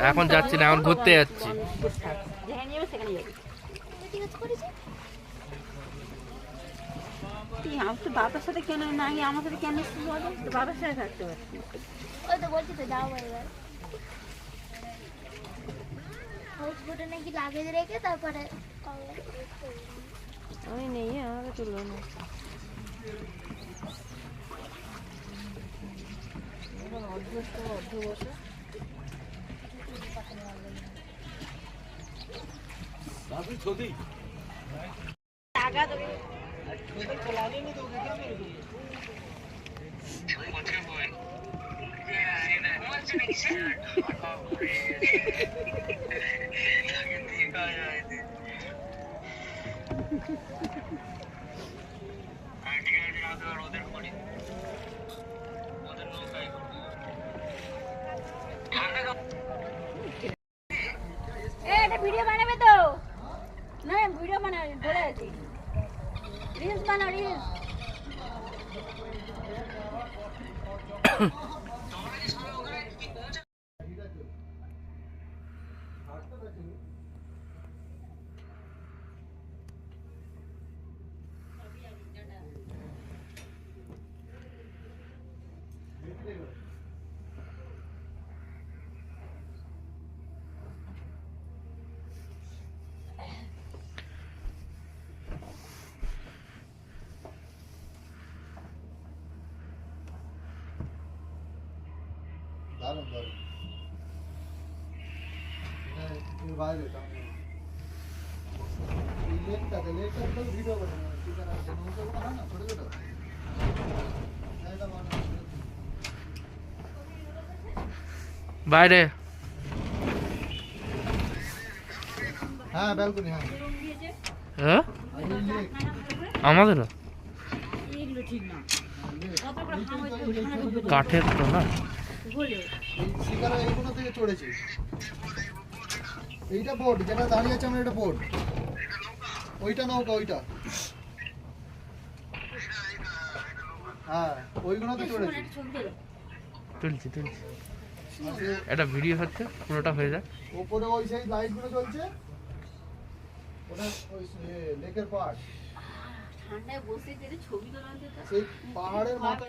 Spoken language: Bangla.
এখন যাচ্ছি না, এখন ঘুরতে যাচ্ছি। বাবার সাথে কেন না আমার সাথে কেন বাবার সাথে থাকতে পারছি। ওই তো বলছি তো যাও এবার হটস্পটে নাকি লাগিয়ে রেখে তারপরে আমি নেই, আমাকে তুললো না। টাকা দেবে ভিডিও বানাবে তো না, ভিডিও বানাবে বলে আছি, রিলস বানাও রিলস। দারুণ দারুণ বাইরে লেকটাতে ভিডিও বানানো না ছোট ছোট বাইরে। হ্যাঁ ব্যালকনি। হ্যাঁ আমাদেরও কাঠের তো না, এইগুলো থেকে চড়েছি। এইটা বোট যেটা দাঁড়িয়ে আছে আমার, এটা বোট, ওইটা নৌকা, ওইটা হ্যাঁ ওইগুলোতে চড়েছি। তুলছি একটা ভিডিও হচ্ছে, পুরোটা হয়ে যায়। ওপরে ওই সেই লাইটগুলো জ্বলছে, ওটা ওই লেকের পাড়, ঠান্ডায় বসে ছবি তোলা, সেই পাহাড়ের মাথায়।